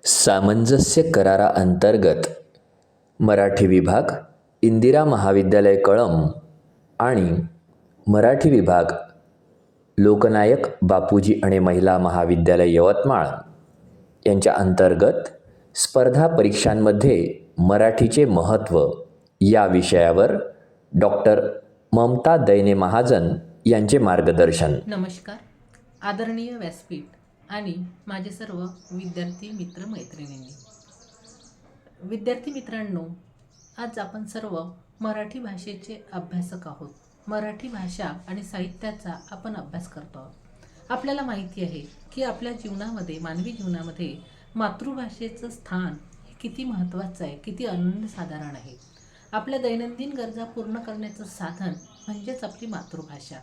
सामंजस्य कराराअंतर्गत मराठी विभाग इंदिरा महाविद्यालय कळंब आणि मराठी विभाग लोकनायक बापूजी आणि महिला महाविद्यालय यवतमाळ यांच्या अंतर्गत स्पर्धा परीक्षांमध्ये मराठीचे महत्त्व या विषयावर डॉक्टर ममता दैने महाजन यांचे मार्गदर्शन. नमस्कार. आदरणीय व्यासपीठ आणि माझे सर्व विद्यार्थी मित्र मैत्रिणींनी, विद्यार्थी मित्रांनो, आज आपण सर्व मराठी भाषेचे अभ्यासक आहोत. मराठी भाषा आणि साहित्याचा आपण अभ्यास करतो आहोत. आपल्याला माहिती आहे की आपल्या जीवनामध्ये, मानवी जीवनामध्ये मातृभाषेचं स्थान हे किती महत्त्वाचं आहे, किती अनन्यसाधारण आहे. आपल्या दैनंदिन गरजा पूर्ण करण्याचं साधन म्हणजेच आपली मातृभाषा.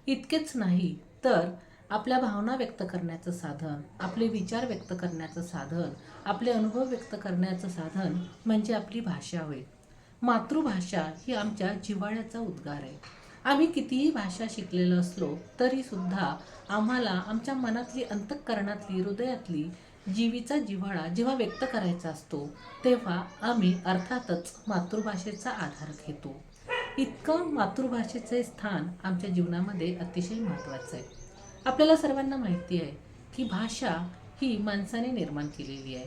इतकेच नाही तर आपल्या भावना व्यक्त करण्याचं साधन, आपले विचार व्यक्त करण्याचं साधन, आपले अनुभव व्यक्त करण्याचं साधन म्हणजे आपली भाषा होय. मातृभाषा ही आमच्या जिव्हाळ्याचा उद्गार आहे. आम्ही कितीही भाषा शिकलेलो असलो तरीसुद्धा आम्हाला आमच्या मनातली, अंतःकरणातली, हृदयातली जीवीचा जिव्हाळा जेव्हा व्यक्त करायचा असतो तेव्हा आम्ही अर्थातच मातृभाषेचा आधार घेतो. इतकं मातृभाषेचे स्थान आमच्या जीवनामध्ये अतिशय महत्त्वाचं आहे. आपल्याला सर्वांना माहिती आहे की भाषा ही माणसाने निर्माण केलेली आहे.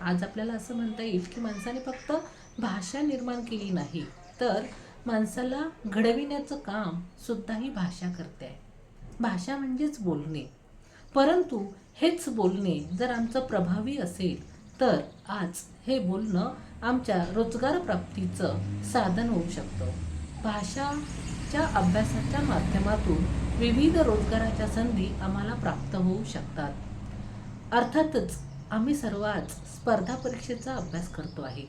आज आपल्याला असं म्हणता येईल की माणसाने फक्त भाषा निर्माण केली नाही तर माणसाला घडविण्याचं काम सुद्धा ही भाषा करते आहे. भाषा म्हणजेच बोलणे. परंतु हेच बोलणे जर आमचं प्रभावी असेल तर आज हे बोलणं आमच्या रोजगार प्राप्तीचं साधन होऊ शकतं. भाषाच्या अभ्यासाच्या माध्यमातून विविध रोजगाराच्या संधी आम्हाला प्राप्त होऊ शकतात. अर्थातच आम्ही सर्व आज स्पर्धा परीक्षेचा अभ्यास करतो आहे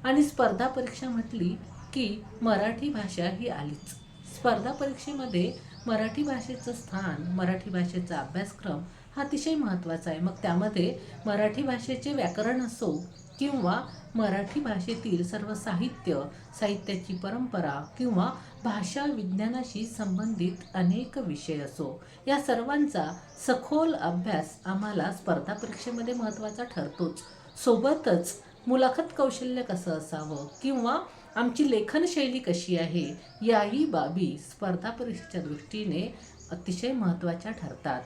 आणि स्पर्धा परीक्षा म्हटली की मराठी भाषा ही आलीच. स्पर्धा परीक्षेमध्ये मराठी भाषेचं स्थान, मराठी भाषेचा अभ्यासक्रम हा अतिशय महत्त्वाचा आहे. मग त्यामध्ये मराठी भाषेचे व्याकरण असो किंवा मराठी भाषेतील सर्व साहित्य, साहित्याची परंपरा किंवा भाषा विज्ञानाशी संबंधित अनेक विषय असो, या सर्वांचा सखोल अभ्यास आम्हाला स्पर्धा परीक्षेमध्ये महत्त्वाचा ठरतोच. सोबतच मुलाखत कौशल्य कसं असावं किंवा आमची लेखनशैली कशी आहे, याही बाबी स्पर्धा परीक्षेच्या दृष्टीने अतिशय महत्त्वाच्या ठरतात.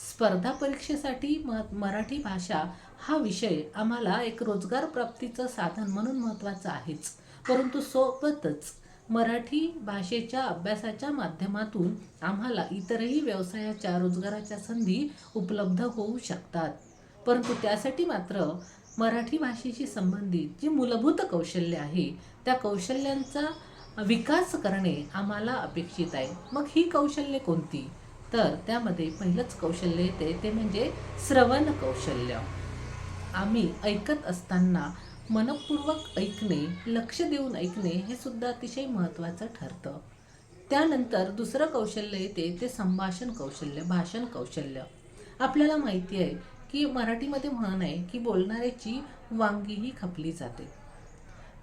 स्पर्धा परीक्षेसाठी मराठी भाषा हा विषय आम्हाला एक रोजगार प्राप्तीचं साधन म्हणून महत्त्वाचं आहेच. परंतु सोबतच मराठी भाषेच्या अभ्यासाच्या माध्यमातून आम्हाला इतरही व्यवसायाच्या, रोजगाराच्या संधी उपलब्ध होऊ शकतात. परंतु त्यासाठी मात्र मराठी भाषेशी संबंधित जी मूलभूत कौशल्य आहे त्या कौशल्यांचा विकास करणे आम्हाला अपेक्षित आहे. मग ही कौशल्ये कोणती? तर त्यामध्ये पहिलंच कौशल्य येते ते म्हणजे श्रवण कौशल्य. आम्ही ऐकत असताना मनपूर्वक ऐकणे, लक्ष देऊन ऐकणे हे सुद्धा अतिशय महत्त्वाचं ठरतं. त्यानंतर दुसरं कौशल्य येते ते संभाषण कौशल्य, भाषण कौशल्य. आपल्याला माहिती आहे की मराठीमध्ये म्हण आहे की बोलणाऱ्याची वांगीही खपली जाते.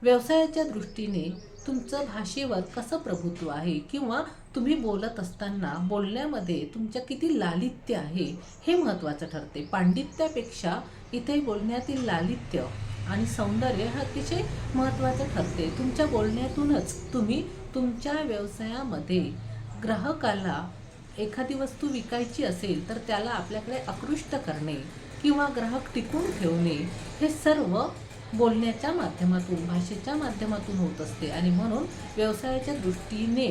व्यवसायाच्या दृष्टीने तुमचं भाषेवर कसं प्रभुत्व आहे किंवा तुम्ही बोलत असताना बोलण्यामध्ये तुमच्या किती लालित्य आहे हे महत्त्वाचं ठरते. पांडित्यापेक्षा इथे बोलण्यातील लालित्य आणि सौंदर्य हे अतिशय महत्त्वाचं ठरते. तुमच्या बोलण्यातूनच तुम्ही तुमच्या व्यवसायामध्ये ग्राहकाला एखादी वस्तू विकायची असेल तर त्याला आपल्याकडे आकृष्ट करणे किंवा ग्राहक टिकून ठेवणे हे सर्व बोलण्याच्या माध्यमातून, भाषेच्या माध्यमातून होत असते. आणि म्हणून व्यवसायाच्या दृष्टीने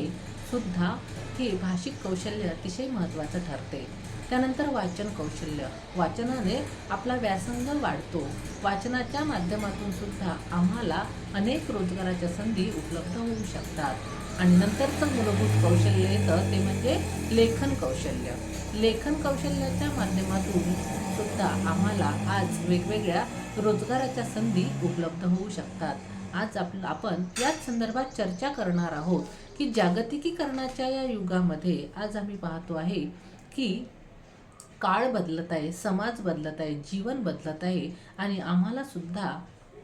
सुद्धा हे भाषिक कौशल्य अतिशय महत्त्वाचं ठरते. त्यानंतर वाचन कौशल्य. वाचनाने आपला व्यासंग वाढतो. वाचनाच्या माध्यमातून सुद्धा आम्हाला अनेक रोजगाराच्या संधी उपलब्ध होऊ शकतात. आणि नंतरचं मूलभूत कौशल्य येतं ते म्हणजे लेखन कौशल्य. लेखन कौशल्याच्या माध्यमातून सुद्धा आम्हाला आज वेगवेगळ्या रोजगाराच्या संधी उपलब्ध होऊ शकतात. आज आपण याच संदर्भात चर्चा करणार आहोत की जागतिकीकरणाच्या या युगामध्ये आज आम्ही पाहतो आहे की काळ बदलत आहे, समाज बदलत आहे, जीवन बदलत आहे आणि आम्हाला सुद्धा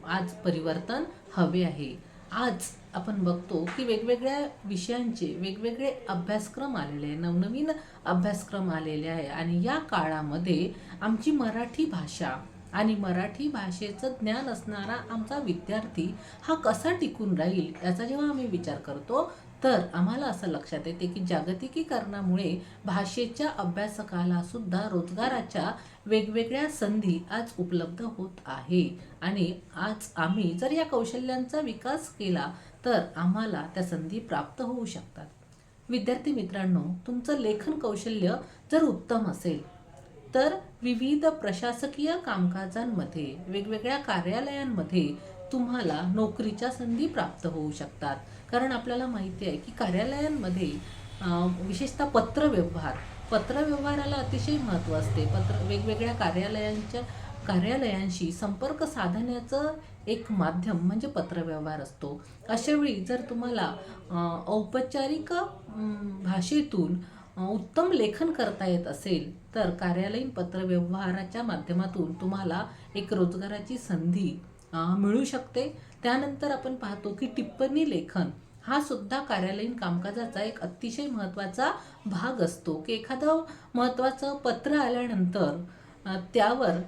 आज परिवर्तन हवे आहे. आज आपण बघतो की वेगवेगळ्या विषयांचे वेगवेगळे अभ्यासक्रम आलेले आहे, नवनवीन अभ्यासक्रम आलेले आहे आणि या काळामध्ये आमची मराठी भाषा आणि मराठी भाषेचं ज्ञान असणारा आमचा विद्यार्थी हा कसा टिकून राहील याचा जेव्हा आम्ही विचार करतो तर आम्हाला असं लक्षात येते की जागतिकीकरणामुळे भाषेच्या अभ्यासकाला सुद्धा रोजगाराच्या वेगवेगळ्या संधी आज उपलब्ध होत आहे आणि आज आम्ही जर या कौशल्यांचा विकास केला तर आम्हाला त्या संधी प्राप्त होऊ शकतात. विद्यार्थी मित्रांनो, तुमचं लेखन कौशल्य जर उत्तम असेल तर विविध प्रशासकीय कामकाजांमध्ये वेगवेगळ्या कार्यालयांमध्ये तुम्हाला नोकरीच्या संधी प्राप्त होऊ शकतात. कारण आपल्याला माहिती आहे की कार्यालयांमध्ये विशेषतः पत्रव्यवहाराला अतिशय महत्त्व असते. वेगवेगळ्या कार्यालयांशी संपर्क साधण्याचं एक माध्यम म्हणजे पत्रव्यवहार असतो. अशावेळी जर तुम्हाला औपचारिक भाषेतून उत्तम लेखन करता येत असेल तर कार्यालयीन पत्रव्यवहाराच्या माध्यमातून तुम्हाला एक रोजगाराची संधी मिळू शकते. त्यानंतर आपण पाहतो की टिप्पणी लेखन हा सुद्धा कार्यालयीन कामकाजाचा एक अतिशय महत्त्वाचा भाग असतो की एखादं महत्त्वाचं पत्र आल्यानंतर त्यावर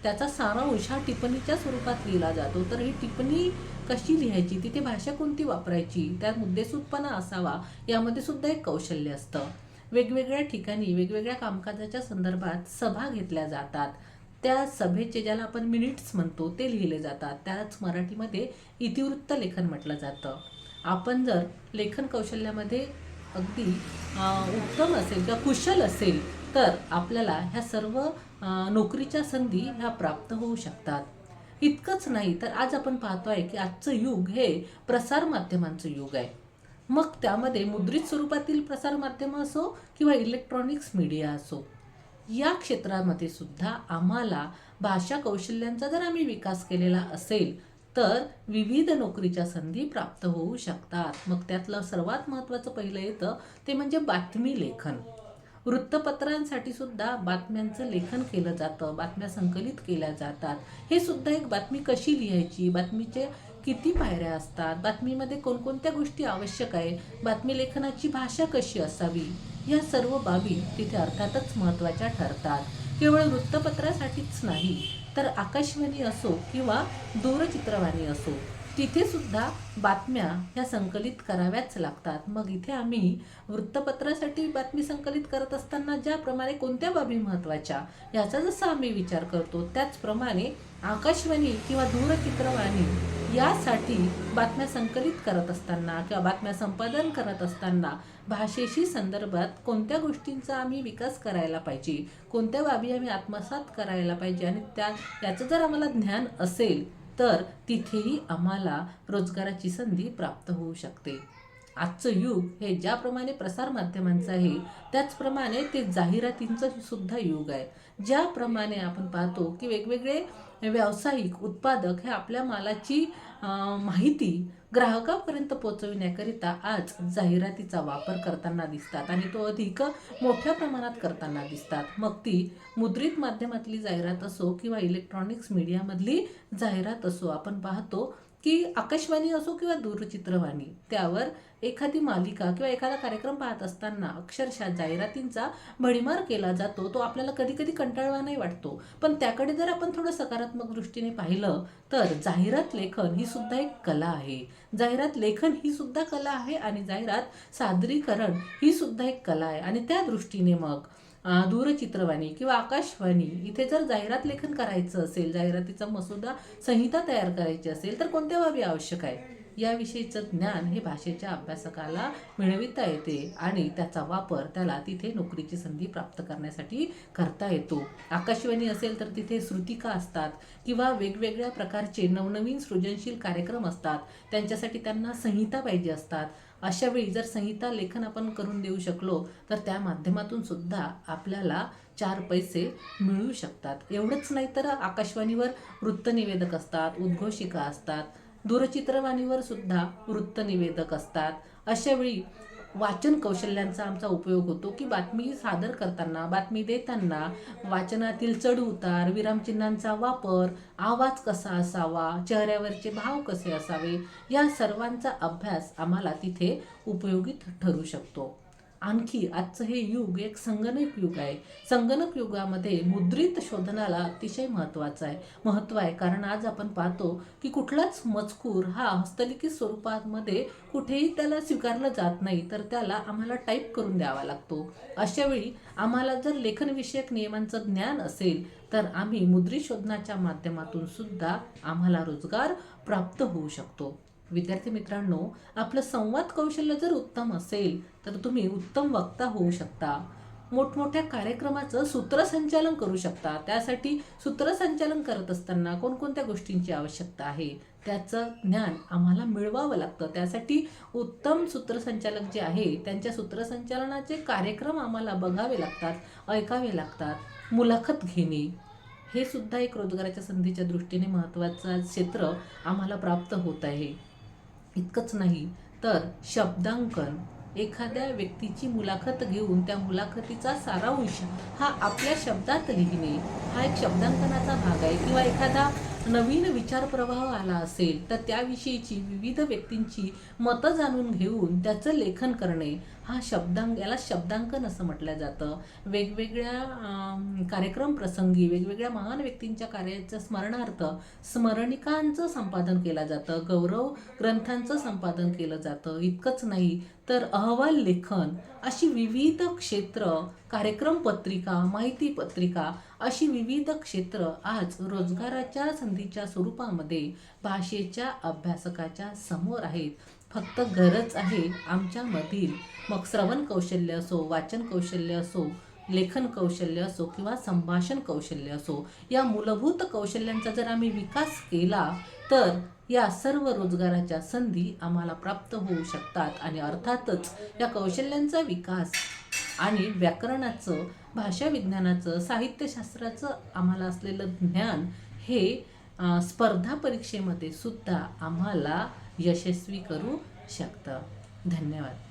त्याचा सारांश हा टिप्पणीच्या स्वरूपात लिहिला जातो. तर ही टिप्पणी कशी लिहायची, तिथे भाषा कोणती वापरायची, त्यात मुद्देसूदपणा असावा, यामध्ये सुद्धा एक कौशल्य असतं. वेगवेगळ्या ठिकाणी वेगवेगळ्या कामकाजाच्या संदर्भात सभा घेतल्या जातात. त्या सभेचे, ज्याला आपण मिनिट्स म्हणतो, ते लिहिले जातात. त्याच मराठीमध्ये इतिवृत्त लेखन म्हटलं जातं. आपण जर लेखन कौशल्यामध्ये अगदी उत्तम असेल किंवा कुशल असेल तर आपल्याला ह्या सर्व नोकरीच्या संधी ह्या प्राप्त होऊ शकतात. इतकंच नाही तर आज आपण पाहतोय की आजचं युग हे प्रसारमाध्यमांचं युग आहे. मग त्यामध्ये मुद्रित स्वरूपातील प्रसारमाध्यमं असो किंवा इलेक्ट्रॉनिक्स मीडिया असो, या क्षेत्रामध्ये सुद्धा आम्हाला भाषा कौशल्यांचा जर आम्ही विकास केलेला असेल तर विविध नोकरीच्या संधी प्राप्त होऊ शकतात. मग त्यातलं सर्वात महत्त्वाचं पहिलं येतं ते म्हणजे बातमी लेखन. वृत्तपत्रांसाठी सुद्धा बातम्यांचं लेखन केलं जातं, बातम्या संकलित केल्या जातात. हे सुद्धा एक बातमी कशी लिहायची, बातमीचे किती पायऱ्या असतात, बातमीमध्ये कोणकोणत्या गोष्टी आवश्यक आहे, बातमी लेखनाची भाषा कशी असावी, या सर्व बाबी तिथे अर्थातच महत्त्वाच्या ठरतात. केवळ वृत्तपत्रासाठीच नाही तर आकाशवाणी असो किंवा दूरचित्रवाणी असो, तिथे सुद्धा बातम्या ह्या संकलित कराव्याच लागतात. मग इथे आम्ही वृत्तपत्रासाठी बातमी संकलित करत असताना ज्याप्रमाणे कोणत्या बाबी महत्त्वाच्या याचा जसा आम्ही विचार करतो, त्याचप्रमाणे आकाशवाणी किंवा दूरचित्रवाणी यासाठी बातम्या संकलित करत असताना किंवा बातम्या संपादन करत असताना भाषेशी संदर्भात कोणत्या गोष्टींचा आम्ही विकास करायला पाहिजे, कोणत्या बाबी आम्ही आत्मसात करायला पाहिजे आणि याचं जर आम्हाला ज्ञान असेल तर तिथेही आम्हाला रोजगाराची संधी प्राप्त होऊ शकते. आजचं युग हे ज्याप्रमाणे प्रसारमाध्यमांचं आहे त्याचप्रमाणे ते जाहिरातींचं सुद्धा युग आहे. ज्याप्रमाणे आपण पाहतो की वेगवेगळे व्यावसायिक उत्पादक हे आपल्या मालाची माहिती ग्राहकापर्यंत पोहोचविण्याकरिता आज जाहिरातीचा वापर करताना दिसतात आणि तो अधिक मोठ्या प्रमाणात करताना दिसतात. मग ती मुद्रित माध्यमातली जाहिरात असो किंवा इलेक्ट्रॉनिक्स मीडियामधली जाहिरात असो, आपण पाहतो की आकाशवाणी असो किंवा दूरचित्रवाणी, त्यावर एखादी मालिका किंवा एखादा कार्यक्रम पाहत असताना अक्षरशः जाहिरातींचा भडीमार केला जातो. तो आपल्याला कधी कधी कंटाळवाणाही वाटतो, पण त्याकडे जर आपण थोडं सकारात्मक दृष्टीने पाहिलं तर जाहिरात लेखन ही सुद्धा एक कला आहे. जाहिरात लेखन ही सुद्धा कला आहे आणि जाहिरात सादरीकरण ही सुद्धा एक कला आहे. आणि त्या दृष्टीने मग दूरचित्रवाणी किंवा आकाशवाणी इथे जर जाहिरात लेखन करायचं असेल, जाहिरातीचा मसुदा संहिता तयार करायची असेल तर कोणत्या बाबी आवश्यक आहे याविषयीचं ज्ञान हे भाषेच्या अभ्यासकाला मिळविता येते आणि त्याचा वापर त्याला तिथे नोकरीची संधी प्राप्त करण्यासाठी करता येतो. आकाशवाणी असेल तर तिथे श्रुतिका असतात किंवा वेगवेगळ्या प्रकारचे नवनवीन सृजनशील कार्यक्रम असतात, त्यांच्यासाठी त्यांना संहिता पाहिजे असतात. अशावेळी जर संहिता लेखन आपण करून देऊ शकलो तर त्या माध्यमातून सुद्धा आपल्याला 4 पैसे मिळू शकतात. एवढंच नाही तर आकाशवाणीवर वृत्तनिवेदक असतात, उद्घोषिका असतात, दूरचित्रवाणीवर सुद्धा वृत्तनिवेदक असतात. अशावेळी वाचन कौशल्यांचा आमचा उपयोग होतो की बातमी सादर करताना, बातमी देताना वाचनातील चढउतार, विरामचिन्हांचा वापर, आवाज कसा असावा, चेहऱ्यावरचे भाव कसे असावे, या सर्वांचा अभ्यास आम्हाला तिथे उपयोगी ठरू शकतो. आणखी आजचं हे युग एक संगणक युग आहे. संगणक युगामध्ये मुद्रित शोधनाला अतिशय महत्त्व आहे. कारण आज आपण पाहतो की कुठलाच मजकूर हा हस्तलिखित स्वरूपामध्ये कुठेही त्याला स्वीकारला जात नाही, तर त्याला आम्हाला टाईप करून द्यावा लागतो. अशावेळी आम्हाला जर लेखनविषयक नियमांचं ज्ञान असेल तर आम्ही मुद्रित शोधनाच्या माध्यमातून सुद्धा आम्हाला रोजगार प्राप्त होऊ शकतो. विद्यार्थी मित्रांनो, आपलं संवाद कौशल्य जर उत्तम असेल तर तुम्ही उत्तम वक्ता होऊ शकता. मोठमोठ्या कार्यक्रमाचं सूत्रसंचालन करू शकता. त्यासाठी सूत्रसंचालन करत असताना कोणकोणत्या गोष्टींची आवश्यकता आहे त्याचं ज्ञान आम्हाला मिळवावं लागतं. त्यासाठी उत्तम सूत्रसंचालक जे आहे त्यांच्या सूत्रसंचालनाचे कार्यक्रम आम्हाला बघावे लागतात, ऐकावे लागतात. मुलाखत घेणे हे सुद्धा एक रोजगाराच्या संधीच्या दृष्टीने महत्त्वाचं क्षेत्र आम्हाला प्राप्त होत आहे. इतकंच नाही तर शब्दांकन, एखाद्या व्यक्तीची मुलाखत घेऊन त्या मुलाखतीचा सारांश हा आपल्या शब्दात लिहिणे हा एक शब्दांकनाचा भाग आहे. किंवा एखादा नवीन विचार प्रवाह आला असेल तर त्याविषयीची विविध व्यक्तींची मतं जाणून घेऊन त्याचं लेखन करणे हा याला शब्दांकन असं म्हटलं जातं. वेगवेगळ्या कार्यक्रम प्रसंगी वेगवेगळ्या महान व्यक्तींच्या कार्याचं स्मरणार्थ स्मरणिकांचं संपादन केलं जातं, गौरव ग्रंथांचं संपादन केलं जातं. इतकंच नाही तर अहवाल लेखन अशी विविध क्षेत्र, कार्यक्रम पत्रिका, माहिती पत्रिका अशी विविध क्षेत्र आज रोजगाराच्या संधीच्या स्वरूपामध्ये भाषेच्या अभ्यासकाच्या समोर आहेत. फक्त गरज आहे आमच्यामधील, मग श्रवण कौशल्य असो, वाचन कौशल्य असो, लेखन कौशल्य असो किंवा संभाषण कौशल्य असो, या मूलभूत कौशल्यांचा जर आम्ही विकास केला तर या सर्व रोजगाराच्या संधी आम्हाला प्राप्त होऊ शकतात. आणि अर्थातच या कौशल्यांचा विकास आणि व्याकरणाचं, भाषा विज्ञानाचं, साहित्यशास्त्राचं आम्हाला असलेलं ज्ञान हे स्पर्धा परीक्षेमध्ये सुद्धा आम्हाला यशस्वी करू शकतं. धन्यवाद.